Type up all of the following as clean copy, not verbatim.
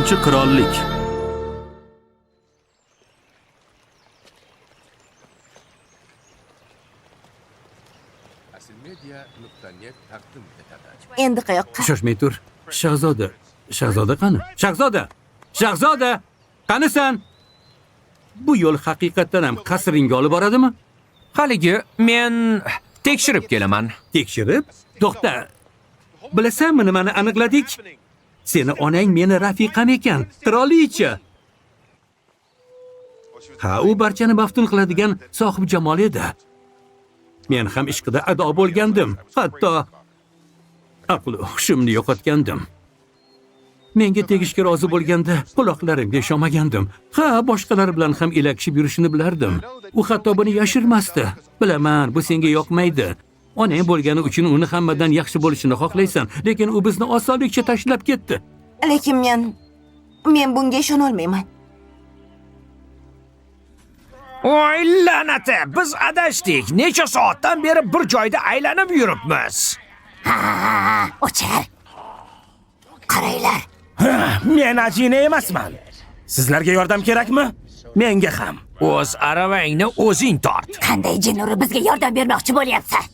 yashovchi qirollik. Endi qayoqqa? Shoshmay tur. Shahzoda. Shahzoda qani? Shahzoda! Shahzoda! Qanisan? Bu yo'l haqiqatan ham qasringga olib boradimi? Haligi men tekshirib kelaman. Tekshirib? To'xta. Bilasanmi nimani aniqladik? Seni onang meni rafiqam ekan, qirolicha. Ha, u barchani maftun qiladigan sohib jamol edi. Men ham ishqida ado bo'lgandim. Hatto aql hushimni yo'qotgandim. Menga tegishga rozi bo'lganda quloqlarimga ishonmagandim. Ha, boshqalar bilan ham ilakishib yurishini bilardim. U hatto buni yashirmasdi. Bilaman, bu senga yoqmaydi. Onang bo'lgani uchun uni hammadan yaxshi bo'lishini xohlaysan, lekin u bizni osonlikcha tashlab ketdi. Lekin men bunga ishona olmayman. Voy la'nati, biz adashdik. Necha soatdan beri bir joyda aylanib yuribmiz. O'char. Qaranglar. Men ajina emasman. Sizlarga yordam kerakmi? Menga ham. O'z aravangni o'zing tort. Qanday jinuri bizga yordam bermoqchi bo'lyapsan?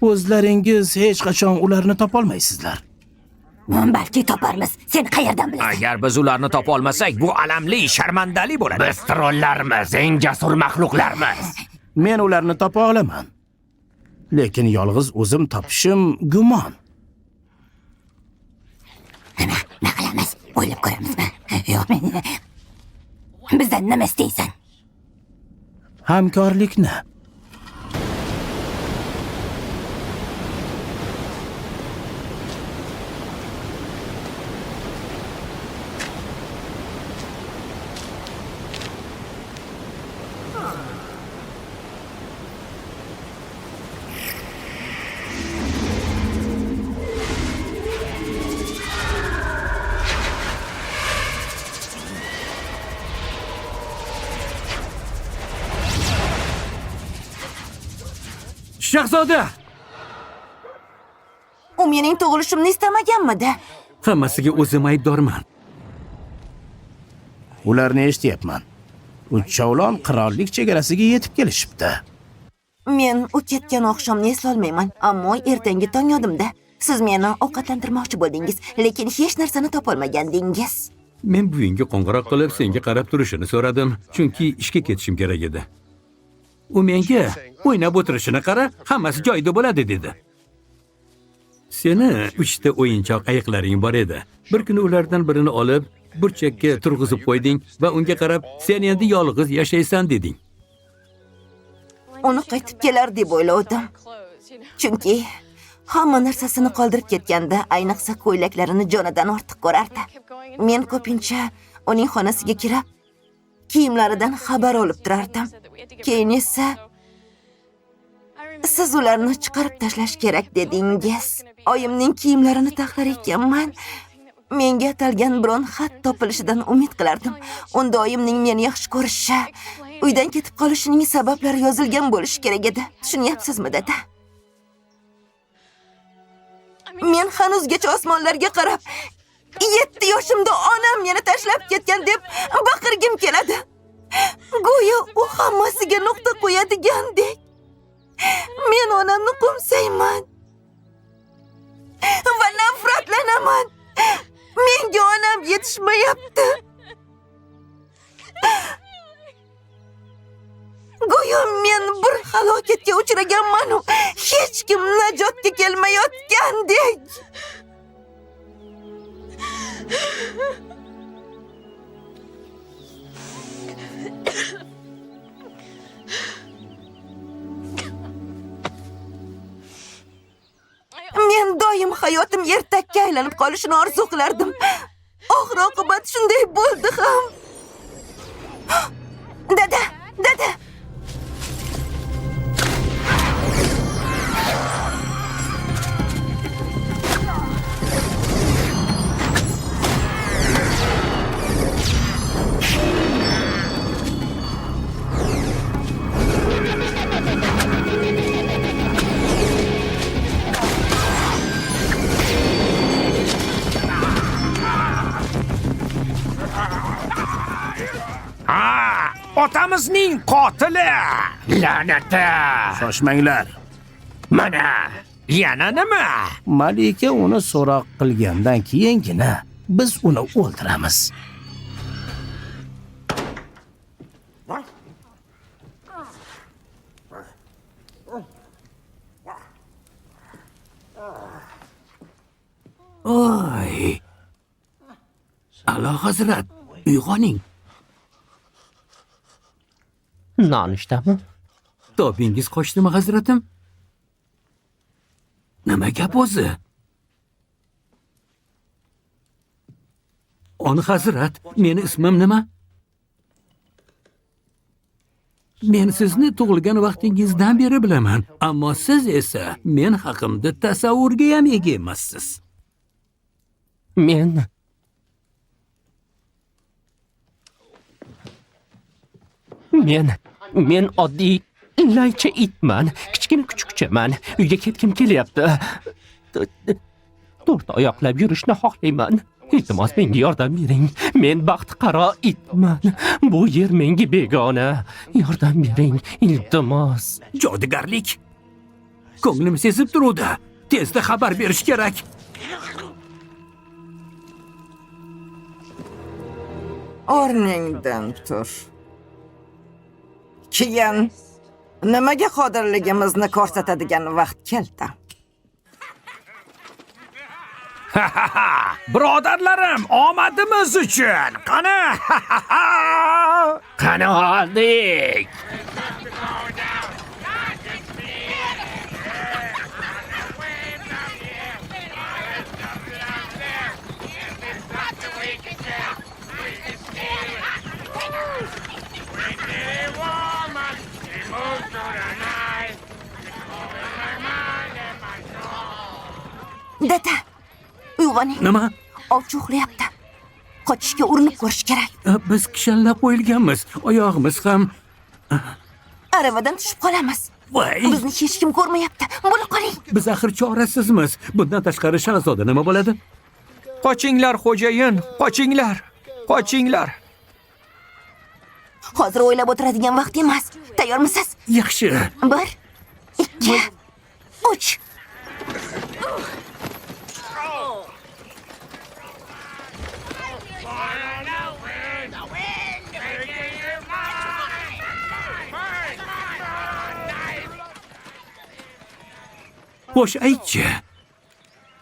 O'zlaringiz hech qachon ularni topolmaysizlar. Balki toparmiz. Sen qayerdan bilasan? Agar biz ularni topa olmasak, bu alamli, sharmandali bo'ladi. Biz trollarmiz, eng jasur maxluqlarmiz. Men ularni topa olaman. Lekin yolg'iz o'zim topishim gumon. Nima qilamiz? O'ylab ko'ramizmi? Yo'q, bizdan nima istaysan? Hamkorlikni. Shahzoda! U mening tug'ilishimni istamaganmidi? Hammasiga o'zim aybdorman. Ularni eshityapman. Uchovlon qirollik chegarasiga yetib kelishibdi. Men u ketgan oqshomni eslolmayman, ammo ertangi tong yodimda. Siz meni ovqatlantirmoqchi bo'ldingiz, lekin hech narsani topolmagandingiz. Men buvingga qo'ng'iroq qilib senga qarab turishini so'radim, chunki ishga ketishim kerak edi. U menga o'ynab o'tirishini qara, hammasi joyida bo'ladi dedi. Seni 3 ta o'yinchoq ayiqlaring bor edi. Bir kuni ulardan birini olib, burchakka turg'izib qo'yding va unga qarab, sen endi yolg'iz yashaysan deding. Uni qaytib kelar deb o'yladim. Chunki hamma narsasini qoldirib ketganda, ayniqsa ko'ylaklarini jonidan ortiq ko'rardi. Men ko'pincha uning xonasiga kirib, kiyimlaridan xabar olib turardim. Keyin esa siz ularni chiqarib tashlash kerak dedingiz. Oyimning kiyimlarini taxlar ekanman. Menga atalgan biron xat topilishidan umid qilardim. Unda oyimning meni yaxshi ko'rishi, uydan ketib qolishining sabablari yozilgan bo'lishi kerak edi. Tushunyapsizmi, dada? Men hanuzgacha osmonlarga qarab, 7 yoshimda onam meni tashlab ketgan deb baqirgim keladi. Go'yo u hammasiga nuqta qo'yadigandek. Men onamni qo'msayman va nafratlanaman. Menga onam yetishmayapti. Go'yo men bir halokatga uchraganman u hech kim najotga kelmayotgandek. Men doim hayotim ertakka aylanib qolishini orzu qilardim. Oxir oqibat shunday bo'ldi ham. Dada, dada. Ha, otamizning qotili. La'nati. Shoshmanglar. Mana, yana nima? Malika uni so'roq qilgandan keyingina biz uni o'ldiramiz. Oy. A'lo hazrat, uyg'oning. Nonishtami? Tobingiz qochdimi, hazratim? Nima gap o'zi? On hazrat, meni ismim nima? Men sizni tug'ilgan vaqtingizdan beri bilaman, ammo siz esa men haqimda tasavvurga ham ega emassiz. Men oddiy laycha itman, kichkina kuchukchaman. Uyga ketkim kelyapti. To'rt oyoqlab yurishni xohlayman. Iltimos menga yordam bering. Men baxtiqaro itman. Bu yer menga begona. Yordam bering, iltimos. Jodugarlik. Ko'nglim sezib turuvdi. Tezda xabar berish kerak. O'rningdan tur. Keyin nimaga qodirligimizni ko'rsatadigan vaqt keldi. Birodarlarim, omadimiz uchun. Qani? Qani oldik. Dada, uyg'oning. Nima? Ovchi uxlayapti. Qochishga urinib ko'rish kerak. Biz kishallab qo'yilganmiz. Oyog'imiz ham. Aravadan tushib qolamiz. Voy! Bizni hech kim ko'rmayapti. Bo'la qoling. Biz axir chorasizmiz. Bundan tashqari shahzoda nima bo'ladi? Qochinglar, xo'jayin, qochinglar. Qochinglar. Hozir o'ylab o'tiradigan vaqt emas. Tayyormisiz? Yaxshi. 1, 2, 3. Xo'sh, aytchi.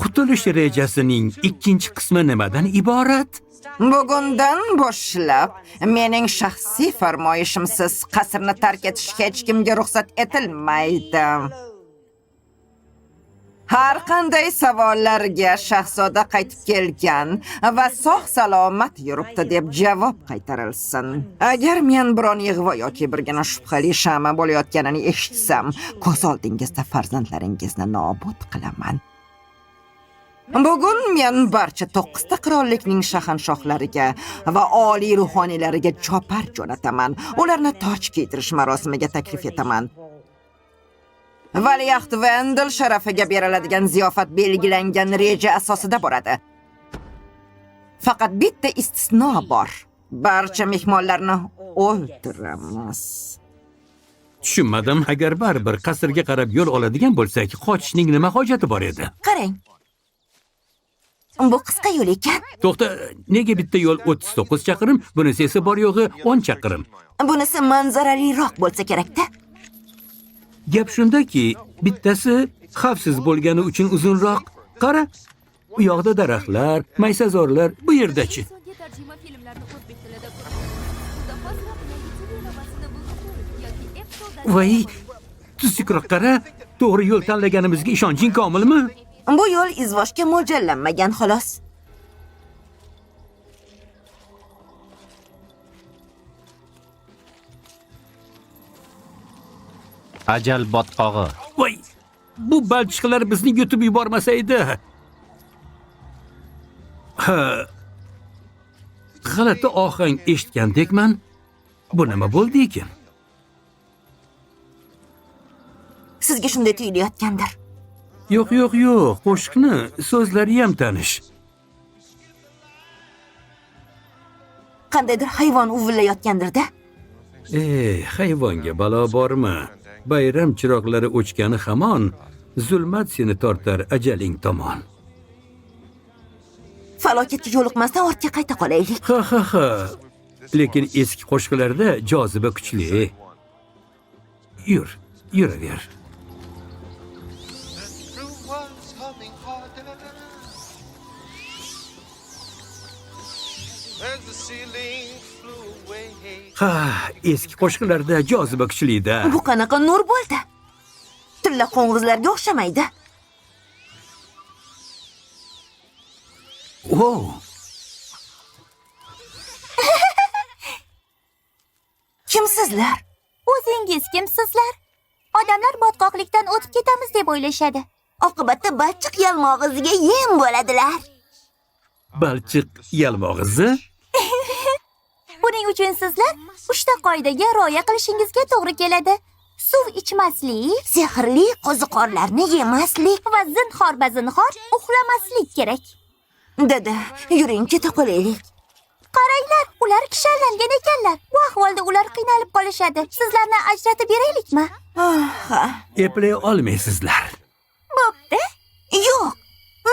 Qutulish rejasining ikkinchi qismi nimadan iborat? Bugundan boshlab mening shaxsiy farmoyishimsiz qasrni tark etish hech kimga ruxsat etilmaydi. Har qanday savollarga shahzoda qaytib kelgan va sog' salomat yuribdi deb javob qaytarilsin. Agar men biron yig'vo yoki birgina shubhali shama bo'layotganini eshitsam, ko'z oldingizda farzandlaringizni nobud qilaman. Bugun men barcha 9 ta qirollikning shahanshohlariga va oliy ruhoniylariga chopar jo'nataman. Ularni toj kiydirish marosimiga taklif etaman. Valiahd Vendel sharafiga beriladigan ziyofat belgilangan reja asosida boradi. Faqat bitta istisno bor. Barcha mehmonlarni o'ldiramiz. Tushunmadim. Agar baribir qasrga qarab yo'l oladigan bo'lsak, qochishning nima hojati bor edi? Qarang. Bu qisqa yo'l ekan. To'xta, nega bitta yo'l 39 chaqirim, bunisi esa bor yo'g'i 10 chaqirim? Bunisi manzaraliroq bo'lsa kerak-da. Gap shundaki, bittasi xavfsiz bo'lgani uchun uzunroq. Qara, u yoqda daraxtlar, maysazorlar, bu yerdachi. Voy, tuzukroq qara, to'g'ri yo'l tanlaganimizga ishonching komilmi? Bu yo'l izvoshga mo'ljallanmagan xolos. Ajal botqog'i. Voy, bu balchiqlar bizni yutib yubormasa edi. Ha. G'alati ohang eshitgandekman. Bu nima bo'ldi ekan? Sizga shunday tuyulayotgandir. Yo'q, qo'shiqni so'zlari ham tanish. Qandaydir hayvon uvillayotgandir-da. Hayvonga balo bormi? Bayram chiroqlari o'chgani hamon zulmat seni tortar ajaling tomon. Falokatga yo'liqmasdan ortga qayta qolaylik. Ha. Lekin eski qo'shiqlarda joziba kuchli. Yuraver. Ha, eski qo'shiqlarda joziba kuchli-da. Bu qanaqa nur bo'ldi? Tilla qo'ng'izlarga o'xshamaydi. Wow. Kimsizlar? O'zingiz kimsizlar? Odamlar botqoqlikdan o'tib ketamiz deb o'ylashadi. Oqibatda balchiq yalmog'iziga yem bo'ladilar. Balchiq yalmog'izi? Buning uchun sizlar 3 ta qoidaga rioya qilishingizga to'g'ri keladi. Suv ichmaslik, Sehrli qo'ziqorlarni yemaslik. va zinhor uxlamaslik kerak. Dada, yuring keta qolaylik. Qaranglar, ular kishanlangan ekanlar. Bu ahvolda ular qiynalib qolishadi. Sizlarni ajratib beraylikmi? Ha. Eplay olmaysizlar. Bo'pti. Yo'q,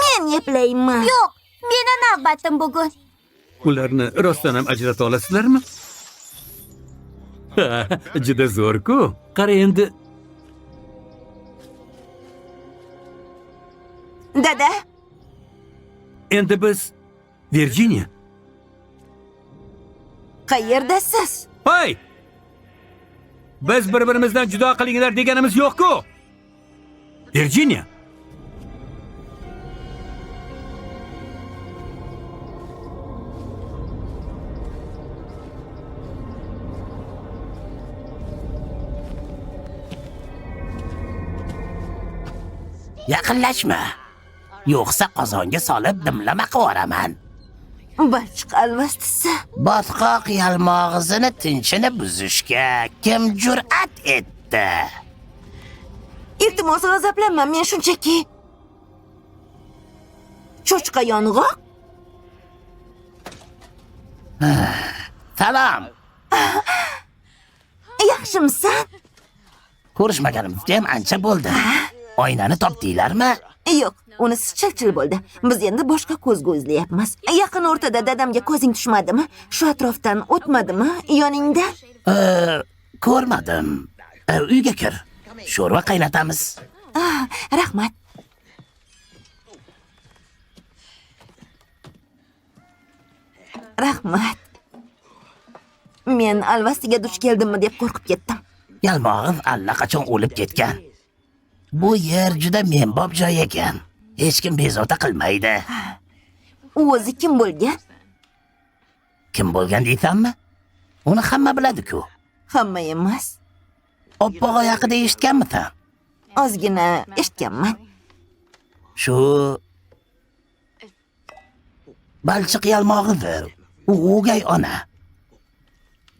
men eplayman. Yo'q, meni navbatim bugun. Ularni rostdan ham ajrata olasizlarmi? Juda zo'r-ku. Qara endi. Dada, Endi biz Virginia. qayerdasiz? Hoy! Biz bir-birimizdan judo qilinglar deganimiz yo'q-ku. Virginia. Yaqinlashma. Yo'qsa qozonga solib dimlama qilib Balchiq alvastisi. Botqoq yalmog'izini tinchini buzishga kim jur'at etdi? Iltimos g'azablanma, men shunchaki cho'chqa yong'oq. Salom. Yaxshimisan? Ko'rishmaganimizga ham ancha bo'ldi. Oynani topdinglarmi? Yo'q, unisi chil-chil bo'ldi. Biz endi boshqa ko'zga izlayapmiz. Yaqin o'rtada dadamga ko'zing tushmadimi? Shu atrofdan o'tmadimi yoningdan? Ko'rmadim. Uyga kir. Sho'rva qaynatamiz. Rahmat. Rahmat. Men alvastiga duch keldimmi deb qo'rqib ketdim. Yalmog'iz allaqachon o'lib ketgan. Bu yer juda menbob joy ekan. Hech kim bezovta qilmaydi. U o'zi kim bo'lgan? Kim bo'lgan deysanmi? Uni hamma biladi-ku. Hamma emas. Oppog'i haqida eshitganmisan? Ozgina eshitganman. Shu balchiq yalmog'idir. U o'gay ona.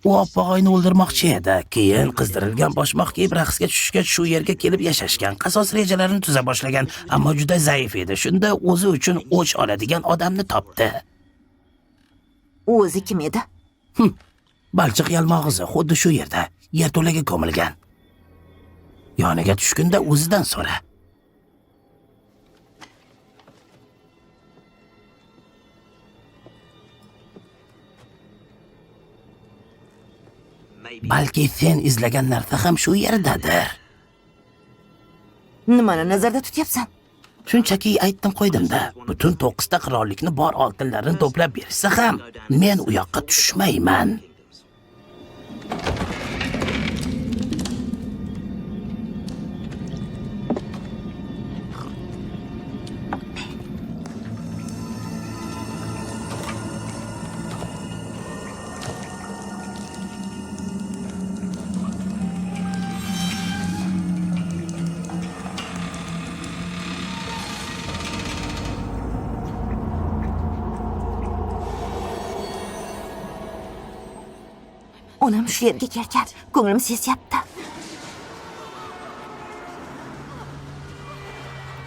U oppog'ini o'ldirmoqchi edi. Keyin qizdirilgan boshmoq kiyib raqsga tushishga shu yerga kelib yashashgan. Qasos rejalarini tuza boshlagan, ammo juda zaif edi. Shunda o'zi uchun o'ch oladigan odamni topdi. U o'zi kim edi? Balchiq yalmog'izi xuddi shu yerda, yerto'laga ko'milgan. Yoniga tushganda o'zidan so'ra. Balki sen izlagan narsa ham shu yerdadir. Nimani nazarda tutyapsan? Shunchaki aytdim qo'ydimda, butun 9 ta qirollikni bor oltinlarini to'plab bersa ham, men u yoqqa tushmayman. Onam shu yerga kelgan. Ko'nglim sezyapti.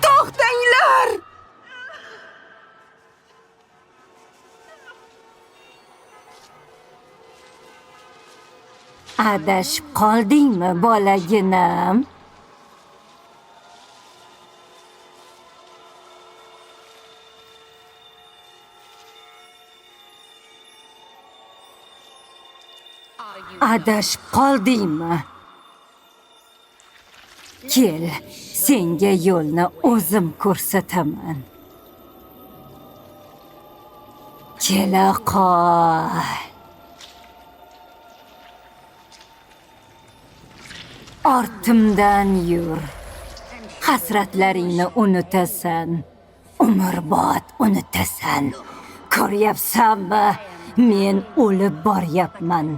To'xtanglar! Adashib qoldingmi, bolaginam? Adashib qoldingmi? Kel, senga yo'lni o'zim ko'rsataman. Kela qol. Ortimdan yur. Hasratlaringni unutasan. Umrbod unutasan. Ko'ryapsanmi? Men o'lib boryapman.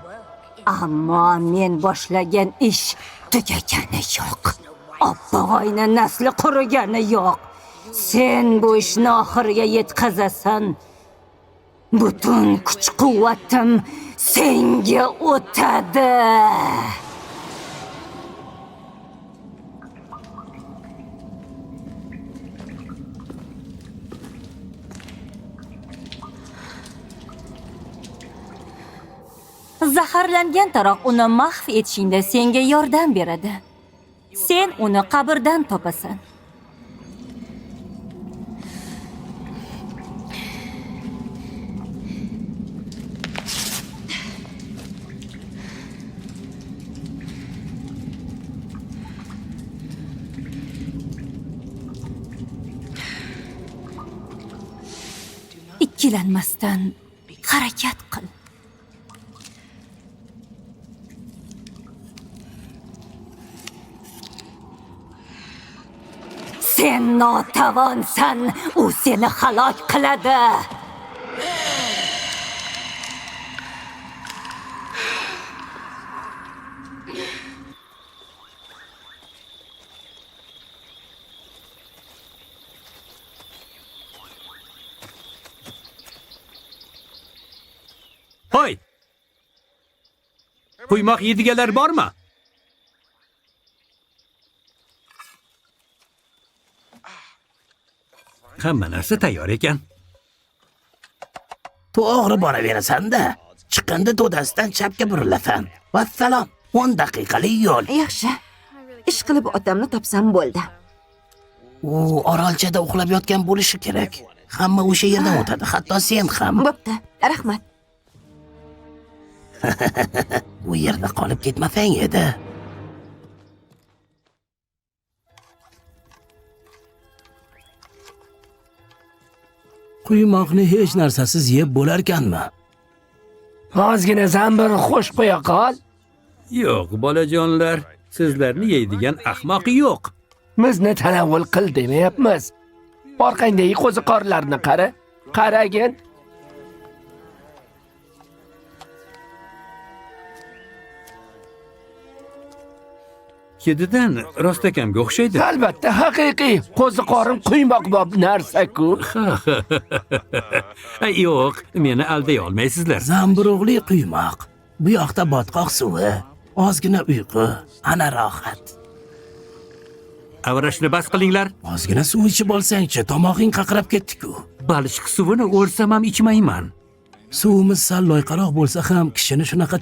Ammo men boshlagan ish tugagani yo'q. Oppog'oyni nasli qurigani yo'q. Sen bu ishni oxiriga yetkazasan. Butun kuch-quvvatim senga o'tadi. Zaharlangan taroq uni mahv etishingda senga yordam beradi. Sen uni qabrdan topasan. Ikkilanmasdan harakat qil. Sen notavonsan, u seni halok qiladi. Hoy! Quymoq yeydiganlar bormi? Hamma narsa tayyor ekan. To'g'ri boraverasan-da. Chiqindi to'dasidan chapga burilasan. Vassalom. 10 daqiqalik yo'l. Yaxshi. Ish qilib otamni topsam bo'ldi. U orolchada uxlab yotgan bo'lishi kerak. Hamma o'sha yerdan o'tadi, hatto sen ham. Bo'pti. Rahmat. Bu yerda qolib ketmasang edi. Quymoqni hech narsasiz yeb bo'larkanmi? Ozgina zambir xo'sh qo'ya qol. Yo'q, bolajonlar, sizlarni yeydigan ahmoqi yo'q. Bizni tanovul qil demayapmiz. Orqangdagi qo'ziqorlarni qara. Qaragin. Kedidan rostakamga o'xshaydi. Albatta haqiqiy qo'ziqorin quymoq bob narsa-ku. Yo'q, meni alday olmaysizlar. Zamburug'li quymoq. Bu yoqda botqoq suvi, ozgina uyqu, ana rohat. Avrashni bas qilinglar. Ozgina suv ichib olsang-chi, tomog'ing qaqrab ketdi-ku. Balchiq suvini o'lsam ham ichmayman. Suvimiz sal loyqaroq bo'lsa ham kishini shunaqa